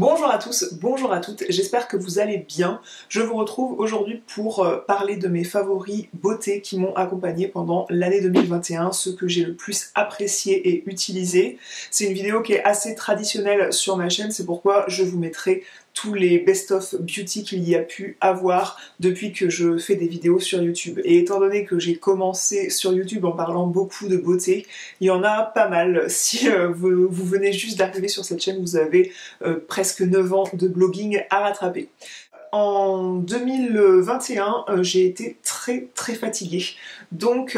Bonjour à tous, bonjour à toutes, j'espère que vous allez bien. Je vous retrouve aujourd'hui pour parler de mes favoris beauté qui m'ont accompagné pendant l'année 2021, ceux que j'ai le plus apprécié et utilisé. C'est une vidéo qui est assez traditionnelle sur ma chaîne, c'est pourquoi je vous mettrai tous les best-of beauty qu'il y a pu avoir depuis que je fais des vidéos sur YouTube. Et étant donné que j'ai commencé sur YouTube en parlant beaucoup de beauté, il y en a pas mal. Si vous venez juste d'arriver sur cette chaîne, vous avez presque 9 ans de blogging à rattraper. En 2021, j'ai été très fatiguée. Donc,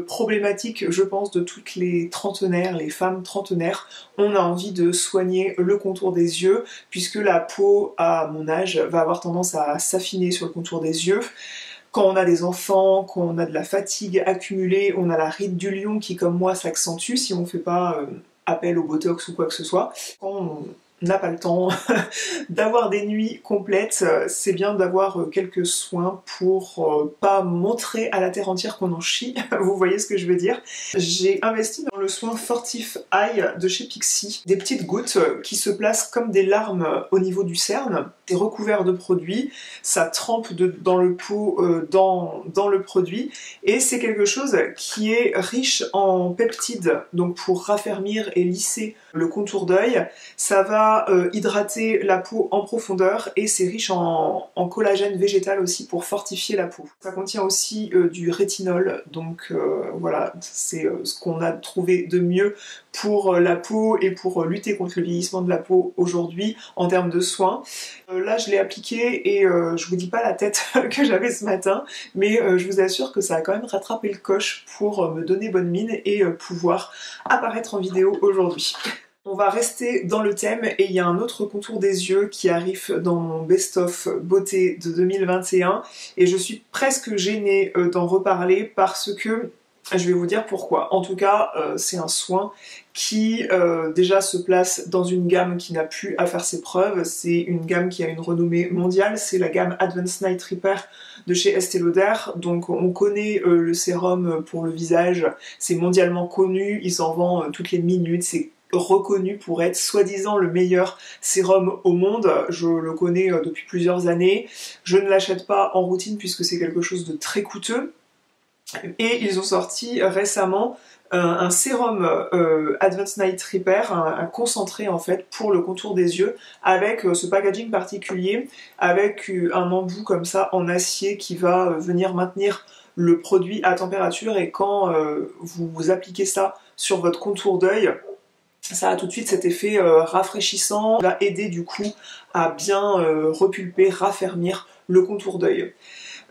problématique, je pense, de toutes les trentenaires, les femmes trentenaires, on a envie de soigner le contour des yeux, puisque la peau, à mon âge, va avoir tendance à s'affiner sur le contour des yeux. Quand on a des enfants, quand on a de la fatigue accumulée, on a la ride du lion qui, comme moi, s'accentue si on ne fait pas appel au botox ou quoi que ce soit. Quand on n'a pas le temps d'avoir des nuits complètes, c'est bien d'avoir quelques soins pour pas montrer à la terre entière qu'on en chie, vous voyez ce que je veux dire. J'ai investi dans le soin Fortif Eye de chez Pixi, des petites gouttes qui se placent comme des larmes au niveau du cerne, c'est recouvert de produits, ça trempe dans le pot dans le produit, et c'est quelque chose qui est riche en peptides, donc pour raffermir et lisser le contour d'œil. Ça va hydrater la peau en profondeur et c'est riche en collagène végétal aussi pour fortifier la peau. Ça contient aussi du rétinol, donc voilà, c'est ce qu'on a trouvé de mieux pour la peau et pour lutter contre le vieillissement de la peau aujourd'hui en termes de soins. Là je l'ai appliqué et je vous dis pas la tête que j'avais ce matin, mais je vous assure que ça a quand même rattrapé le coche pour me donner bonne mine et pouvoir apparaître en vidéo aujourd'hui. On va rester dans le thème et il y a un autre contour des yeux qui arrive dans mon best-of beauté de 2021 et je suis presque gênée d'en reparler parce que je vais vous dire pourquoi. En tout cas, c'est un soin qui déjà se place dans une gamme qui n'a plus à faire ses preuves. C'est une gamme qui a une renommée mondiale, c'est la gamme Advanced Night Repair de chez Estée Lauder. Donc on connaît le sérum pour le visage, c'est mondialement connu, il s'en vend toutes les minutes, c'est reconnu pour être soi-disant le meilleur sérum au monde. Je le connais depuis plusieurs années. Je ne l'achète pas en routine puisque c'est quelque chose de très coûteux. Et ils ont sorti récemment un sérum Advanced Night Repair, un concentré en fait pour le contour des yeux, avec ce packaging particulier, avec un embout comme ça en acier qui va venir maintenir le produit à température, et quand vous appliquez ça sur votre contour d'œil, ça a tout de suite cet effet rafraîchissant, va aider du coup à bien repulper, raffermir le contour d'œil.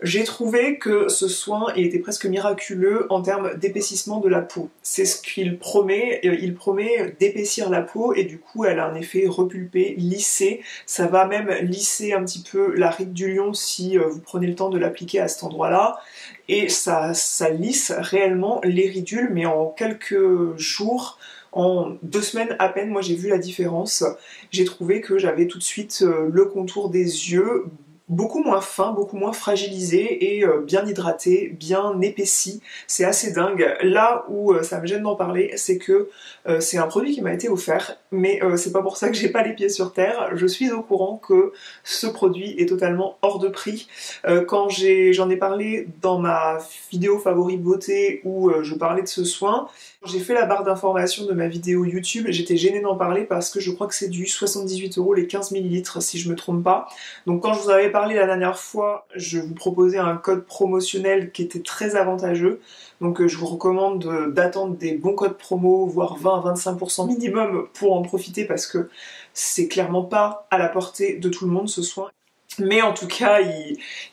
J'ai trouvé que ce soin était presque miraculeux en termes d'épaississement de la peau. C'est ce qu'il promet, il promet d'épaissir la peau et du coup elle a un effet repulpé, lissé. Ça va même lisser un petit peu la ride du lion si vous prenez le temps de l'appliquer à cet endroit-là. Et ça lisse réellement les ridules, mais en quelques jours, en 2 semaines à peine, moi j'ai vu la différence. J'ai trouvé que j'avais tout de suite le contour des yeux beaucoup moins fin, beaucoup moins fragilisé et bien hydraté, bien épaissi. C'est assez dingue. Là où ça me gêne d'en parler, c'est que c'est un produit qui m'a été offert, mais c'est pas pour ça que j'ai pas les pieds sur terre. Je suis au courant que ce produit est totalement hors de prix. Quand j'en ai parlé dans ma vidéo favori beauté où je parlais de ce soin, j'ai fait la barre d'information de ma vidéo YouTube, j'étais gênée d'en parler parce que je crois que c'est du 78 € les 15 ml si je me trompe pas. Donc quand je vous avais parlé la dernière fois, je vous proposais un code promotionnel qui était très avantageux. Donc je vous recommande d'attendre des bons codes promo, voire 20-25% minimum pour en profiter parce que c'est clairement pas à la portée de tout le monde ce soin. Mais en tout cas,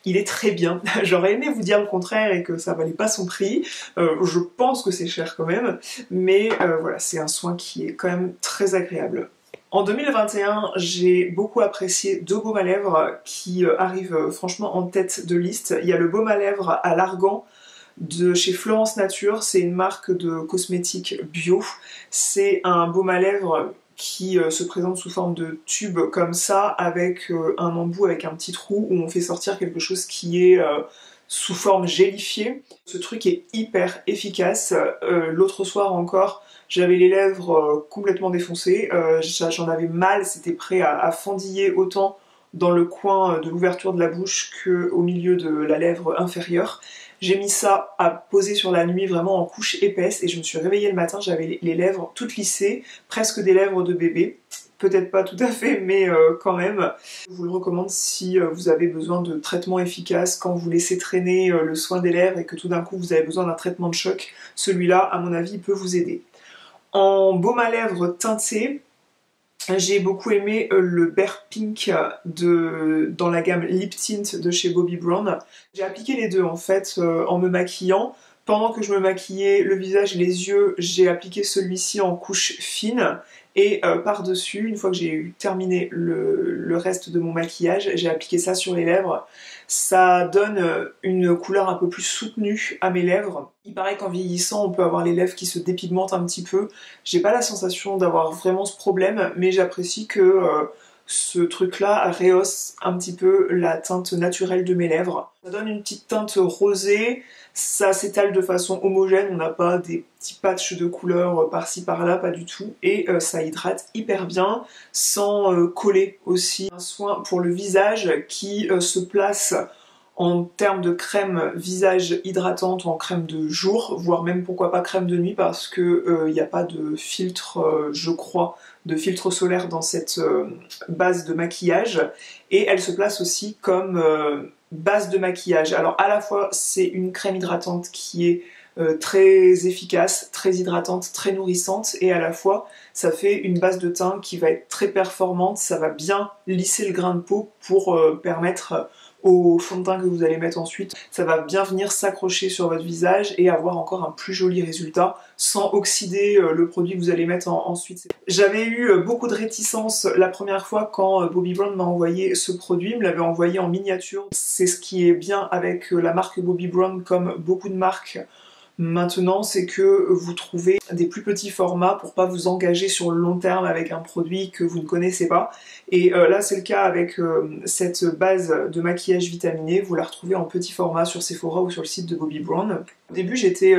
il est très bien. J'aurais aimé vous dire le contraire et que ça valait pas son prix. Je pense que c'est cher quand même, mais voilà, c'est un soin qui est quand même très agréable. En 2021, j'ai beaucoup apprécié 2 baumes à lèvres qui arrivent franchement en tête de liste. Il y a le baume à lèvres à l'argan de chez Florence Nature, c'est une marque de cosmétiques bio. C'est un baume à lèvres qui se présente sous forme de tube comme ça, avec un embout avec un petit trou où on fait sortir quelque chose qui est sous forme gélifiée. Ce truc est hyper efficace. L'autre soir encore, j'avais les lèvres complètement défoncées, j'en avais mal, c'était prêt à fendiller autant dans le coin de l'ouverture de la bouche qu'au milieu de la lèvre inférieure. J'ai mis ça à poser sur la nuit vraiment en couche épaisse et je me suis réveillée le matin, j'avais les lèvres toutes lissées, presque des lèvres de bébé. Peut-être pas tout à fait, mais quand même. Je vous le recommande si vous avez besoin de traitements efficaces, quand vous laissez traîner le soin des lèvres et que tout d'un coup vous avez besoin d'un traitement de choc. Celui-là, à mon avis, peut vous aider. En baume à lèvres teinté, j'ai beaucoup aimé le Bear Pink dans la gamme Lip Tint de chez Bobbi Brown. J'ai appliqué les deux en fait en me maquillant. Pendant que je me maquillais le visage et les yeux, j'ai appliqué celui-ci en couche fine. Et par-dessus, une fois que j'ai terminé le reste de mon maquillage, j'ai appliqué ça sur les lèvres. Ça donne une couleur un peu plus soutenue à mes lèvres. Il paraît qu'en vieillissant, on peut avoir les lèvres qui se dépigmentent un petit peu. J'ai pas la sensation d'avoir vraiment ce problème, mais j'apprécie que ce truc-là rehausse un petit peu la teinte naturelle de mes lèvres. Ça donne une petite teinte rosée, ça s'étale de façon homogène, on n'a pas des petits patchs de couleur par-ci par-là, pas du tout, et ça hydrate hyper bien, sans coller aussi. Un soin pour le visage qui se place en termes de crème visage hydratante ou en crème de jour, voire même pourquoi pas crème de nuit parce que il n'y a pas de filtre, je crois, de filtre solaire dans cette base de maquillage, et elle se place aussi comme base de maquillage. Alors à la fois c'est une crème hydratante qui est très efficace, très hydratante, très nourrissante, et à la fois ça fait une base de teint qui va être très performante, ça va bien lisser le grain de peau pour permettre au fond de teint que vous allez mettre ensuite, ça va bien venir s'accrocher sur votre visage et avoir encore un plus joli résultat sans oxyder le produit que vous allez mettre ensuite. J'avais eu beaucoup de réticence la première fois quand Bobbi Brown m'a envoyé ce produit, il me l'avait envoyé en miniature. C'est ce qui est bien avec la marque Bobbi Brown, comme beaucoup de marques maintenant, c'est que vous trouvez des plus petits formats pour pas vous engager sur le long terme avec un produit que vous ne connaissez pas. Et là c'est le cas avec cette base de maquillage vitaminé, vous la retrouvez en petit format sur Sephora ou sur le site de Bobbi Brown. Au début j'étais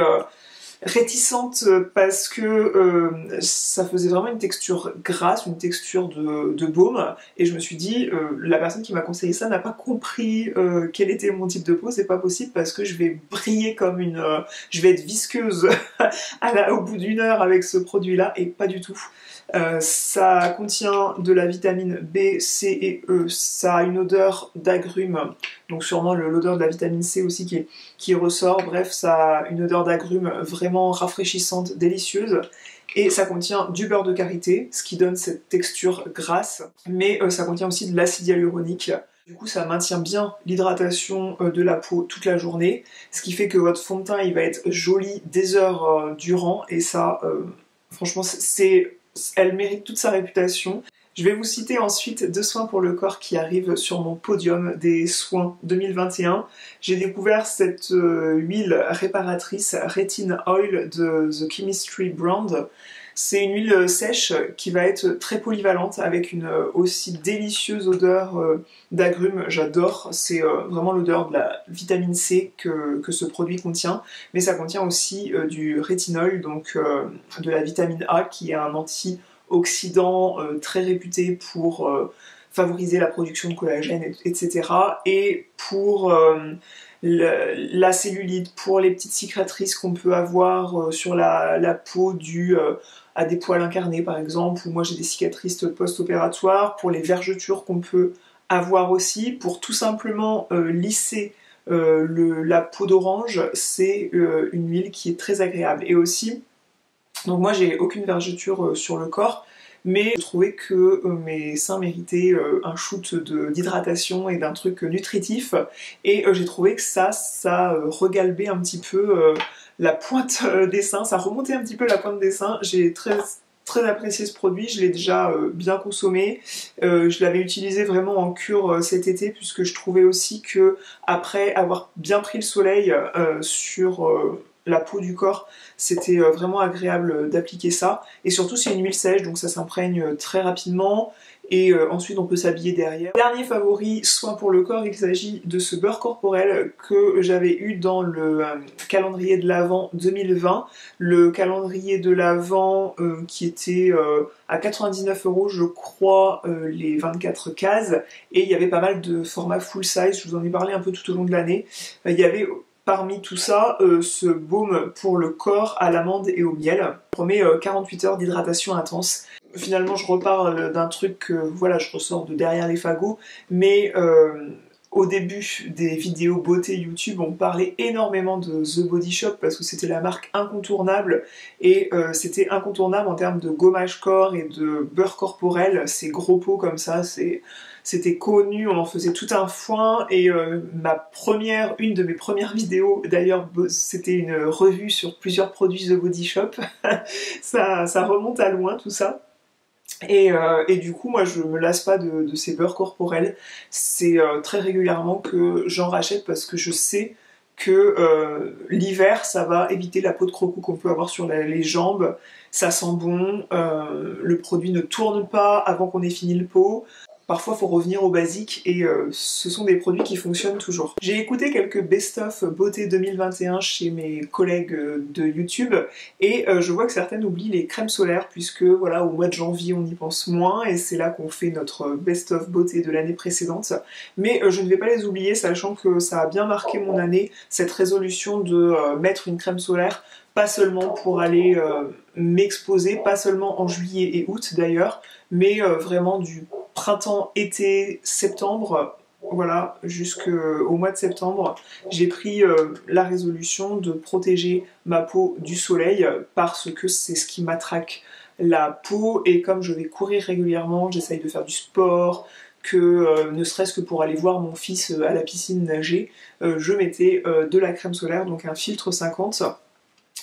réticente parce que ça faisait vraiment une texture grasse, une texture de baume, et je me suis dit la personne qui m'a conseillé ça n'a pas compris quel était mon type de peau, c'est pas possible parce que je vais briller comme une... je vais être visqueuse au bout d'une heure avec ce produit là, et pas du tout. Ça contient de la vitamine B, C et E, ça a une odeur d'agrumes, donc sûrement l'odeur de la vitamine C aussi qui ressort, bref ça a une odeur d'agrumes vraiment rafraîchissante, délicieuse, et ça contient du beurre de karité, ce qui donne cette texture grasse, mais ça contient aussi de l'acide hyaluronique. Du coup ça maintient bien l'hydratation de la peau toute la journée, ce qui fait que votre fond de teint il va être joli des heures durant, et ça franchement elle mérite toute sa réputation. Je vais vous citer ensuite 2 soins pour le corps qui arrivent sur mon podium des soins 2021. J'ai découvert cette huile réparatrice Retin Oil de The Chemistry Brand. C'est une huile sèche qui va être très polyvalente avec une aussi délicieuse odeur d'agrumes. J'adore, c'est vraiment l'odeur de la vitamine C que ce produit contient, mais ça contient aussi du rétinol, donc de la vitamine A qui est un antioxydant très réputé pour favoriser la production de collagène, etc. Et pour la cellulite, pour les petites cicatrices qu'on peut avoir sur la peau dues à des poils incarnés par exemple, ou moi j'ai des cicatrices post-opératoires, pour les vergetures qu'on peut avoir aussi, pour tout simplement lisser la peau d'orange, c'est une huile qui est très agréable. Et aussi, donc moi j'ai aucune vergeture sur le corps, mais je trouvais que mes seins méritaient un shoot d'hydratation et d'un truc nutritif, et j'ai trouvé que ça regalbait un petit peu la pointe des seins, ça remontait un petit peu la pointe des seins. J'ai très apprécié ce produit, je l'ai déjà bien consommé, je l'avais utilisé vraiment en cure cet été, puisque je trouvais aussi que après avoir bien pris le soleil sur la peau du corps, c'était vraiment agréable d'appliquer ça. Et surtout c'est une huile sèche, donc ça s'imprègne très rapidement. Et ensuite on peut s'habiller derrière. Dernier favori, soin pour le corps, il s'agit de ce beurre corporel que j'avais eu dans le calendrier de l'Avent 2020. Le calendrier de l'Avent qui était à 99 € je crois, les 24 cases. Et il y avait pas mal de formats full size, je vous en ai parlé un peu tout au long de l'année. Il y avait parmi tout ça ce baume pour le corps à l'amande et au miel. Il promet 48 heures d'hydratation intense. Finalement je reparle d'un truc que voilà, je ressors de derrière les fagots, mais au début des vidéos beauté YouTube, on parlait énormément de The Body Shop parce que c'était la marque incontournable et c'était incontournable en termes de gommage corps et de beurre corporel, ces gros pots comme ça, c'était connu, on en faisait tout un foin et une de mes premières vidéos d'ailleurs, c'était une revue sur plusieurs produits The Body Shop. ça remonte à loin tout ça. Et du coup moi je me lasse pas de ces beurres corporels, c'est très régulièrement que j'en rachète parce que je sais que l'hiver ça va éviter la peau de croco qu'on peut avoir sur les jambes, ça sent bon, le produit ne tourne pas avant qu'on ait fini le pot. Parfois, il faut revenir au basique et ce sont des produits qui fonctionnent toujours. J'ai écouté quelques best-of beauté 2021 chez mes collègues de YouTube et je vois que certaines oublient les crèmes solaires puisque voilà, au mois de janvier on y pense moins et c'est là qu'on fait notre best-of beauté de l'année précédente. Mais je ne vais pas les oublier sachant que ça a bien marqué mon année, cette résolution de mettre une crème solaire, pas seulement pour aller m'exposer, pas seulement en juillet et août d'ailleurs, mais vraiment du printemps, été, septembre, voilà, jusqu'au mois de septembre, j'ai pris la résolution de protéger ma peau du soleil parce que c'est ce qui m'attraque la peau et comme je vais courir régulièrement, j'essaye de faire du sport, que ne serait-ce que pour aller voir mon fils à la piscine nager, je mettais de la crème solaire, donc un filtre 50.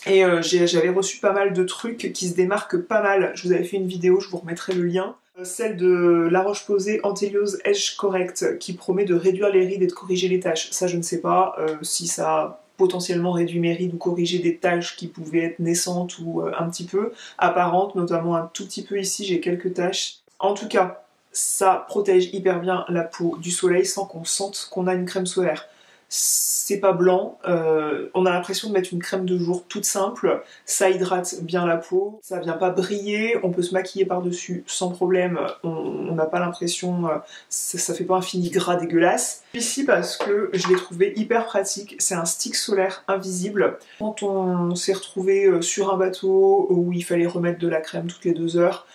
Et j'avais reçu pas mal de trucs qui se démarquent pas mal. Je vous avais fait une vidéo, je vous remettrai le lien. Celle de La Roche-Posay Antheliose Edge Correct qui promet de réduire les rides et de corriger les taches. Ça je ne sais pas si ça a potentiellement réduit mes rides ou corrigé des taches qui pouvaient être naissantes ou un petit peu apparentes, notamment un tout petit peu ici, j'ai quelques taches. En tout cas, ça protège hyper bien la peau du soleil sans qu'on sente qu'on a une crème solaire. C'est pas blanc, on a l'impression de mettre une crème de jour toute simple, ça hydrate bien la peau, ça vient pas briller, on peut se maquiller par-dessus sans problème, on n'a pas l'impression, ça fait pas un fini gras dégueulasse. Ici parce que je l'ai trouvé hyper pratique, c'est un stick solaire invisible. Quand on s'est retrouvé sur un bateau où il fallait remettre de la crème toutes les 2 heures,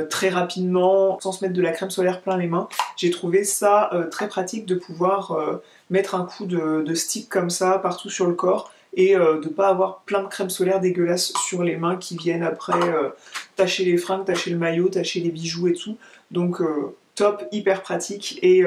très rapidement, sans se mettre de la crème solaire plein les mains, j'ai trouvé ça très pratique de pouvoir mettre un coup de stick comme ça partout sur le corps et de pas avoir plein de crème solaire dégueulasse sur les mains qui viennent après tacher les fringues, tacher le maillot, tacher les bijoux et tout. Donc top, hyper pratique et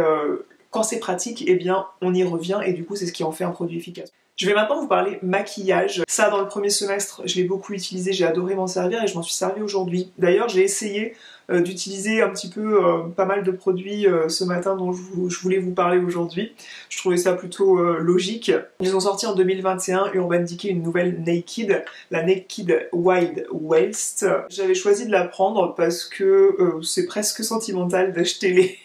quand c'est pratique, eh bien on y revient et du coup c'est ce qui en fait un produit efficace. Je vais maintenant vous parler maquillage. Ça, dans le premier semestre, je l'ai beaucoup utilisé, j'ai adoré m'en servir et je m'en suis servi aujourd'hui. D'ailleurs, j'ai essayé d'utiliser un petit peu pas mal de produits ce matin dont je voulais vous parler aujourd'hui. Je trouvais ça plutôt logique. Ils ont sorti en 2021, Urban Decay, une nouvelle Naked, la Naked Wild Waist. J'avais choisi de la prendre parce que c'est presque sentimental d'acheter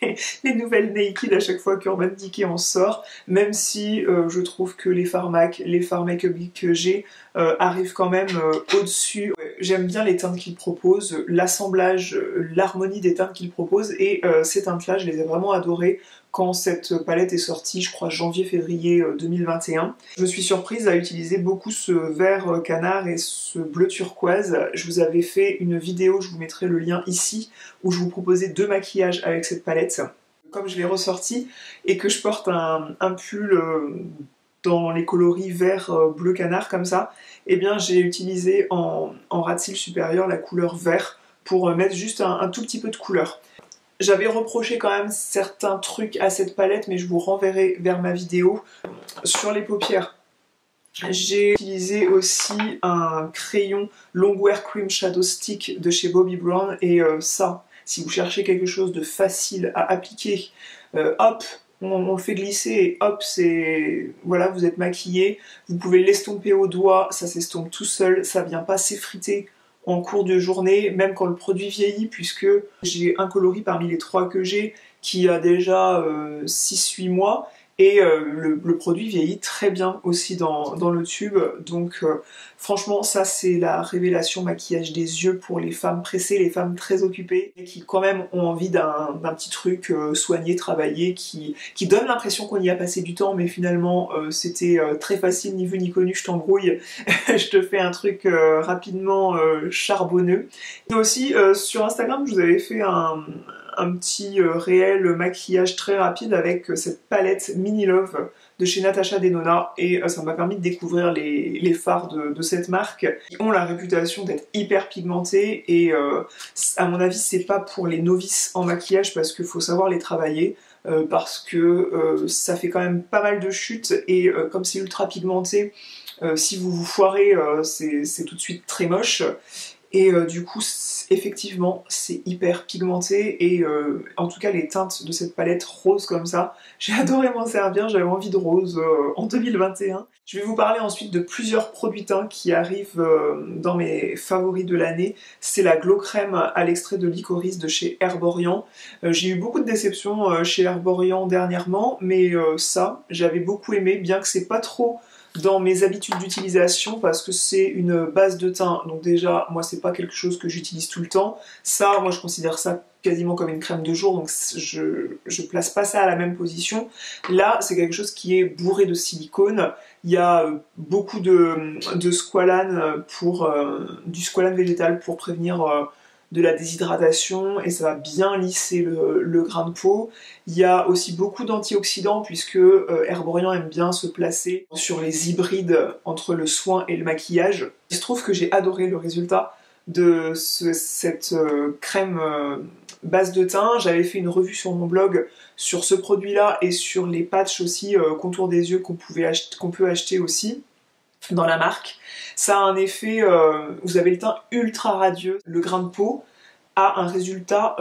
les nouvelles Naked à chaque fois qu'Urban Decay en sort, même si je trouve que les Pharmac, les Pharmakeup que j'ai arrivent quand même au-dessus. J'aime bien les teintes qu'ils proposent, l'assemblage, l'harmonie des teintes qu'ils proposent et ces teintes-là, je les ai vraiment adorées quand cette palette est sortie, je crois janvier-février 2021. Je me suis surprise à utiliser beaucoup ce vert canard et ce bleu turquoise. Je vous avais fait une vidéo, je vous mettrai le lien ici, où je vous proposais 2 maquillages avec cette palette. Comme je l'ai ressorti et que je porte un pull dans les coloris vert bleu canard comme ça, eh bien j'ai utilisé en ras de cils supérieur la couleur vert pour mettre juste un tout petit peu de couleur. J'avais reproché quand même certains trucs à cette palette, mais je vous renverrai vers ma vidéo. Sur les paupières, j'ai utilisé aussi un crayon Longwear Cream Shadow Stick de chez Bobbi Brown et ça, si vous cherchez quelque chose de facile à appliquer, hop, on le fait glisser et hop, c'est voilà, vous êtes maquillé. Vous pouvez l'estomper au doigt, ça s'estompe tout seul, ça vient pas s'effriter en cours de journée, même quand le produit vieillit, puisque j'ai un coloris parmi les 3 que j'ai qui a déjà 6-8 mois, et le produit vieillit très bien aussi dans le tube, donc franchement ça c'est la révélation maquillage des yeux pour les femmes pressées, les femmes très occupées, et qui quand même ont envie d'un petit truc soigné, travaillé, qui donne l'impression qu'on y a passé du temps, mais finalement c'était très facile, ni vu ni connu, je t'embrouille, je te fais un truc rapidement charbonneux. Et aussi sur Instagram je vous avais fait un petit réel maquillage très rapide avec cette palette Mini Love de chez Natasha Denona, et ça m'a permis de découvrir les fards de cette marque qui ont la réputation d'être hyper pigmentés, et à mon avis c'est pas pour les novices en maquillage parce qu'il faut savoir les travailler, parce que ça fait quand même pas mal de chutes, et comme c'est ultra pigmenté, si vous vous foirez c'est tout de suite très moche. Et du coup, effectivement, c'est hyper pigmenté, et en tout cas les teintes de cette palette rose comme ça, j'ai adoré m'en servir, j'avais envie de rose en 2021. Je vais vous parler ensuite de plusieurs produits teints qui arrivent dans mes favoris de l'année. C'est la Glow Crème à l'extrait de licorice de chez Herborian. J'ai eu beaucoup de déceptions chez Herborian dernièrement, mais ça, j'avais beaucoup aimé, bien que c'est pas trop dans mes habitudes d'utilisation, parce que c'est une base de teint, donc déjà moi c'est pas quelque chose que j'utilise tout le temps. Ça, moi je considère ça quasiment comme une crème de jour, donc je place pas ça à la même position. Là c'est quelque chose qui est bourré de silicone, il y a beaucoup de squalane du squalane végétal pour prévenir de la déshydratation, et ça va bien lisser le grain de peau. Il y a aussi beaucoup d'antioxydants, puisque Herborian aime bien se placer sur les hybrides entre le soin et le maquillage. Il se trouve que j'ai adoré le résultat de cette crème base de teint. J'avais fait une revue sur mon blog sur ce produit-là et sur les patchs aussi contour des yeux qu'on peut acheter aussi dans la marque. Ça a un effet, vous avez le teint ultra radieux, le grain de peau a un résultat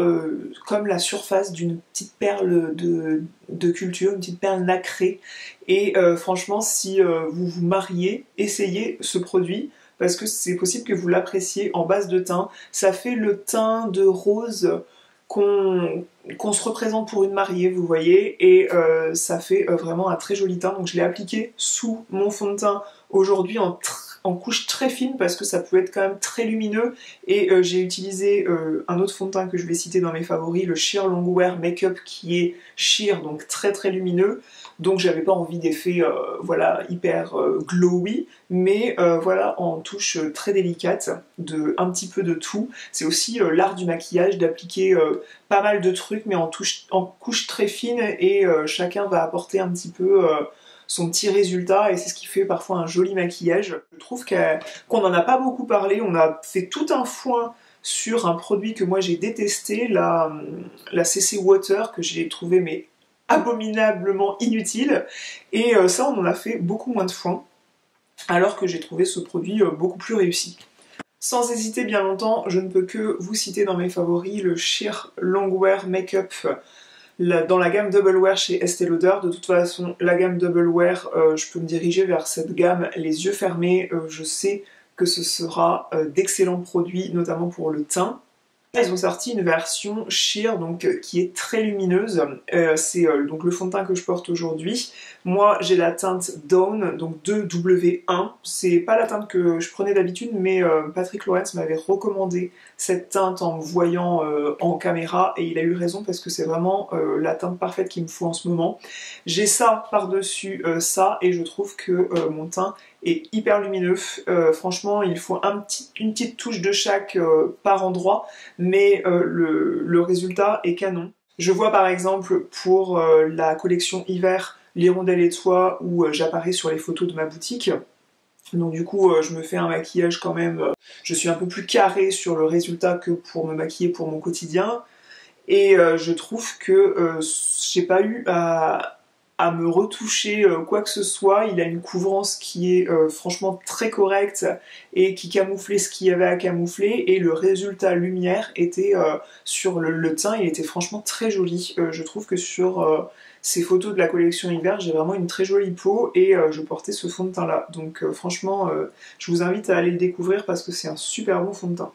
comme la surface d'une petite perle de culture, une petite perle nacrée, et franchement si vous vous mariez, essayez ce produit, parce que c'est possible que vous l'appréciez en base de teint. Ça fait le teint de rose qu'on se représente pour une mariée, vous voyez, et ça fait vraiment un très joli teint. Donc je l'ai appliqué sous mon fond de teint aujourd'hui en couche très fine, parce que ça peut être quand même très lumineux, et j'ai utilisé un autre fond de teint que je vais citer dans mes favoris, le Sheer Longwear Makeup, qui est sheer, donc très très lumineux, donc j'avais pas envie d'effet voilà, hyper glowy, mais voilà, en touche très délicate, un petit peu de tout. C'est aussi l'art du maquillage, d'appliquer pas mal de trucs, mais en couche très fine, et chacun va apporter un petit peu son petit résultat, et c'est ce qui fait parfois un joli maquillage. Je trouve qu'on n'en a pas beaucoup parlé, on a fait tout un foin sur un produit que moi j'ai détesté, la CC Water, que j'ai trouvé mais abominablement inutile, et ça on en a fait beaucoup moins de foin, alors que j'ai trouvé ce produit beaucoup plus réussi. Sans hésiter bien longtemps, je ne peux que vous citer dans mes favoris le Sheer Longwear Makeup dans la gamme Double Wear chez Estée Lauder. De toute façon, la gamme Double Wear, je peux me diriger vers cette gamme les yeux fermés. Je sais que ce sera d'excellents produits, notamment pour le teint. Ils ont sorti une version sheer, donc qui est très lumineuse. C'est donc le fond de teint que je porte aujourd'hui. Moi, j'ai la teinte Dawn, donc 2W1. C'est pas la teinte que je prenais d'habitude, mais Patrick Lawrence m'avait recommandé cette teinte en me voyant en caméra, et il a eu raison, parce que c'est vraiment la teinte parfaite qu'il me faut en ce moment. J'ai ça par-dessus ça, et je trouve que mon teint est hyper lumineux. Franchement, il faut une petite touche de chaque par endroit, mais le résultat est canon. Je vois par exemple pour la collection hiver l'hirondelle et toi, où j'apparais sur les photos de ma boutique. Donc du coup je me fais un maquillage quand même, je suis un peu plus carrée sur le résultat que pour me maquiller pour mon quotidien, et je trouve que j'ai pas eu à à me retoucher quoi que ce soit. Il a une couvrance qui est franchement très correcte et qui camouflait ce qu'il y avait à camoufler, et le résultat lumière était sur le teint, il était franchement très joli. Je trouve que sur ces photos de la collection hiver, j'ai vraiment une très jolie peau et je portais ce fond de teint là. Donc franchement, je vous invite à aller le découvrir parce que c'est un super bon fond de teint.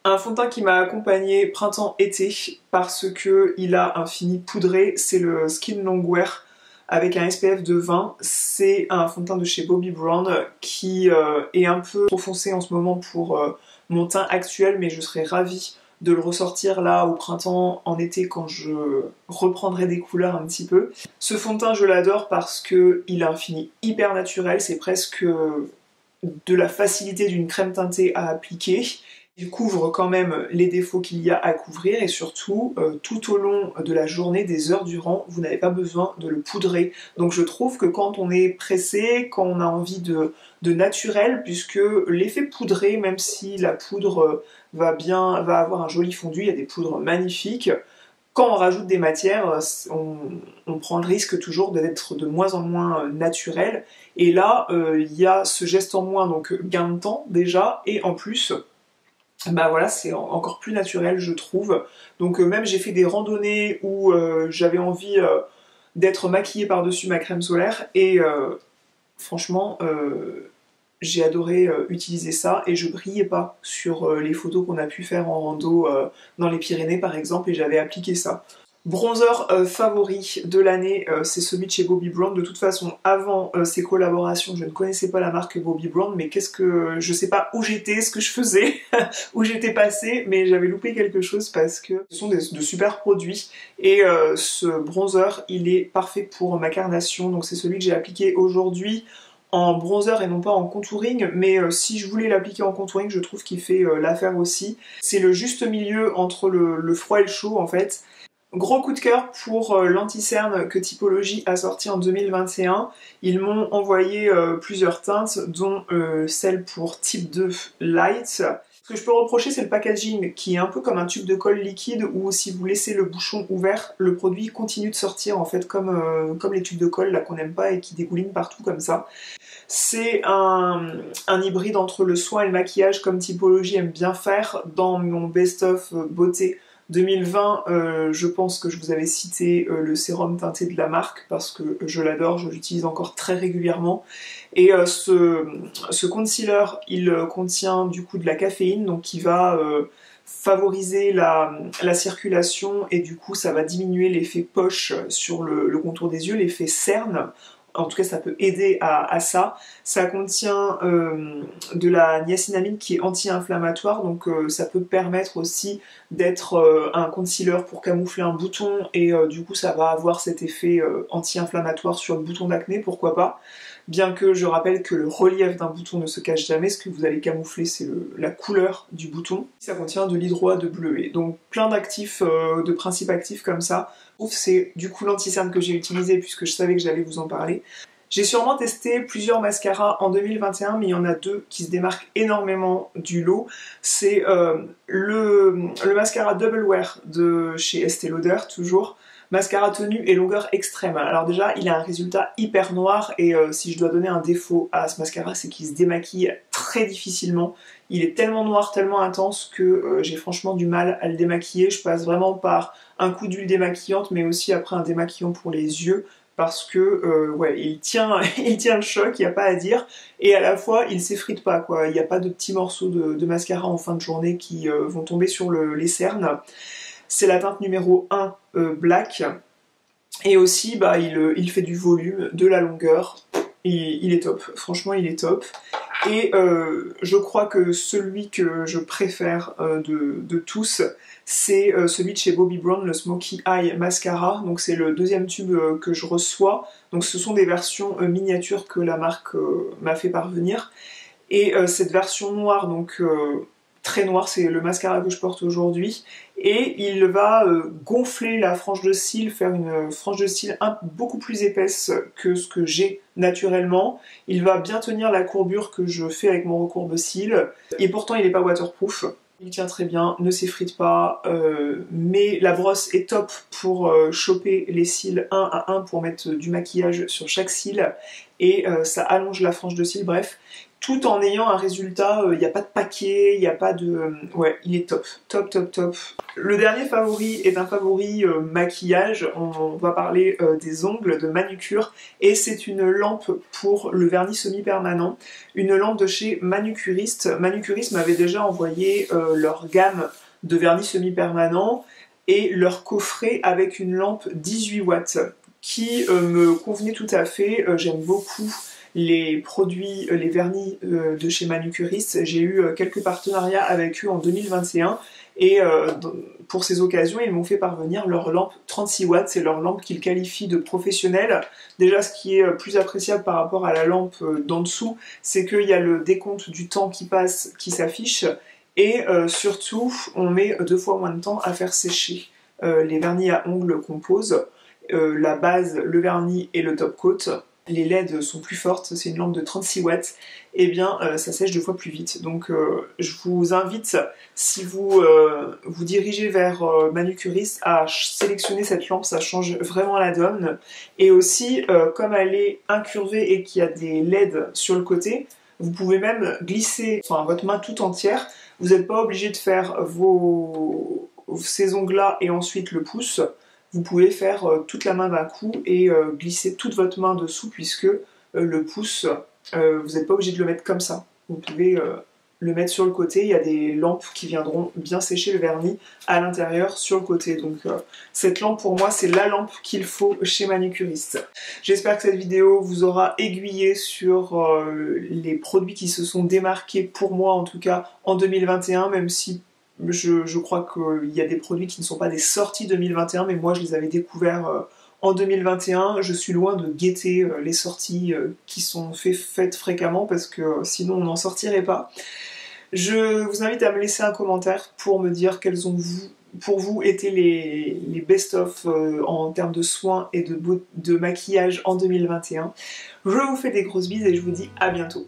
Un fond de teint qui m'a accompagné printemps-été parce que il a un fini poudré, c'est le Skin Longwear avec un SPF de 20. C'est un fond de teint de chez Bobbi Brown qui est un peu trop foncé en ce moment pour mon teint actuel, mais je serais ravie de le ressortir là au printemps, en été, quand je reprendrai des couleurs un petit peu. Ce fond de teint, je l'adore parce qu'il a un fini hyper naturel, c'est presque de la facilité d'une crème teintée à appliquer. Il couvre quand même les défauts qu'il y a à couvrir et surtout, tout au long de la journée, des heures durant, vous n'avez pas besoin de le poudrer. Donc je trouve que quand on est pressé, quand on a envie de naturel, puisque l'effet poudré, même si la poudre va avoir un joli fondu, il y a des poudres magnifiques, quand on rajoute des matières, on prend le risque toujours d'être de moins en moins naturel. Et là, il y a ce geste en moins, donc gain de temps déjà, et en plus, bah voilà, c'est encore plus naturel, je trouve. Donc même j'ai fait des randonnées où j'avais envie d'être maquillée par-dessus ma crème solaire, et franchement, j'ai adoré utiliser ça, et je brillais pas sur les photos qu'on a pu faire en rando dans les Pyrénées par exemple, et j'avais appliqué ça. Bronzer favori de l'année, c'est celui de chez Bobbi Brown. De toute façon, avant ces collaborations, je ne connaissais pas la marque Bobbi Brown, mais je sais pas où j'étais, ce que je faisais, où j'étais passée, mais j'avais loupé quelque chose parce que ce sont de super produits. Et ce bronzer, il est parfait pour ma carnation, donc c'est celui que j'ai appliqué aujourd'hui en bronzer et non pas en contouring, mais si je voulais l'appliquer en contouring, je trouve qu'il fait l'affaire aussi. C'est le juste milieu entre le froid et le chaud en fait. Gros coup de cœur pour l'anti-cerne que Typologie a sorti en 2021. Ils m'ont envoyé plusieurs teintes, dont celle pour type 2 Light. Ce que je peux reprocher, c'est le packaging qui est un peu comme un tube de colle liquide où si vous laissez le bouchon ouvert, le produit continue de sortir en fait comme les tubes de colle là qu'on n'aime pas et qui dégoulinent partout comme ça. C'est un hybride entre le soin et le maquillage comme Typologie aime bien faire. Dans mon best-of beauté 2020, je pense que je vous avais cité le sérum teinté de la marque parce que je l'adore, je l'utilise encore très régulièrement. Et ce concealer, il contient du coup de la caféine, donc qui va favoriser la circulation, et du coup ça va diminuer l'effet poche sur le contour des yeux, l'effet cerne. En tout cas, ça peut aider à ça. Ça contient de la niacinamide qui est anti-inflammatoire, donc ça peut permettre aussi d'être un concealer pour camoufler un bouton, et du coup, ça va avoir cet effet anti-inflammatoire sur le bouton d'acné, pourquoi pas. Bien que je rappelle que le relief d'un bouton ne se cache jamais, ce que vous allez camoufler, c'est la couleur du bouton. Ça contient de l'hydroat de bleuet, donc plein d'actifs, de principes actifs comme ça. C'est du coup l'anti-cerne que j'ai utilisé puisque je savais que j'allais vous en parler. J'ai sûrement testé plusieurs mascaras en 2021, mais il y en a deux qui se démarquent énormément du lot. C'est le mascara Double Wear de chez Estée Lauder, toujours. Mascara tenue et longueur extrême. Alors déjà, il a un résultat hyper noir, et si je dois donner un défaut à ce mascara, c'est qu'il se démaquille très difficilement. Il est tellement noir, tellement intense que j'ai franchement du mal à le démaquiller. Je passe vraiment par un coup d'huile démaquillante, mais aussi après un démaquillant pour les yeux, parce que ouais, il tient le choc, il n'y a pas à dire, et à la fois il s'effrite pas quoi. Il n'y a pas de petits morceaux de mascara en fin de journée qui vont tomber sur les cernes. C'est la teinte numéro 1 Black, et aussi bah, il fait du volume, de la longueur, il est top, franchement il est top. Et je crois que celui que je préfère de tous, c'est celui de chez Bobbi Brown, le Smoky Eye Mascara. Donc c'est le deuxième tube que je reçois. Donc ce sont des versions miniatures que la marque m'a fait parvenir. Et cette version noire, donc très noire, c'est le mascara que je porte aujourd'hui. Et il va gonfler la frange de cils, faire une frange de cils beaucoup plus épaisse que ce que j'ai naturellement. Il va bien tenir la courbure que je fais avec mon recourbe cils. Et pourtant il n'est pas waterproof. Il tient très bien, ne s'effrite pas, mais la brosse est top pour choper les cils un à un pour mettre du maquillage sur chaque cil et ça allonge la frange de cils, bref, tout en ayant un résultat, il n'y a pas de paquet, il n'y a pas de... ouais, il est top, top, top, top. Le dernier favori est un favori maquillage, on va parler des ongles, de manucure, et c'est une lampe pour le vernis semi-permanent, une lampe de chez Manucuriste. Manucuriste m'avait déjà envoyé leur gamme de vernis semi-permanent et leur coffret avec une lampe 18 watts qui me convenait tout à fait, j'aime beaucoup les produits, les vernis de chez Manucuriste. J'ai eu quelques partenariats avec eux en 2021 et pour ces occasions, ils m'ont fait parvenir leur lampe 36 watts, c'est leur lampe qu'ils qualifient de professionnelle. Déjà, ce qui est plus appréciable par rapport à la lampe d'en dessous, c'est qu'il y a le décompte du temps qui passe qui s'affiche et surtout, on met 2 fois moins de temps à faire sécher les vernis à ongles qu'on pose, la base, le vernis et le top coat. Les LED sont plus fortes, c'est une lampe de 36 watts, et bien ça sèche 2 fois plus vite. Donc je vous invite, si vous vous dirigez vers Manucuriste, à sélectionner cette lampe, ça change vraiment la donne. Et aussi, comme elle est incurvée et qu'il y a des LED sur le côté, vous pouvez même glisser votre main tout entière. Vous n'êtes pas obligé de faire ces ongles-là et ensuite le pouce. Vous pouvez faire toute la main d'un coup et glisser toute votre main dessous puisque le pouce, vous n'êtes pas obligé de le mettre comme ça. Vous pouvez le mettre sur le côté, il y a des lampes qui viendront bien sécher le vernis à l'intérieur sur le côté. Donc cette lampe pour moi c'est la lampe qu'il faut chez Manucuriste. J'espère que cette vidéo vous aura aiguillé sur les produits qui se sont démarqués pour moi en tout cas en 2021, même si je crois qu'il y a des produits qui ne sont pas des sorties 2021, mais moi je les avais découverts en 2021. Je suis loin de guetter les sorties qui sont faites fréquemment parce que sinon on n'en sortirait pas. Je vous invite à me laisser un commentaire pour me dire quels ont pour vous été les best-of en termes de soins et de maquillage en 2021. Je vous fais des grosses bises et je vous dis à bientôt.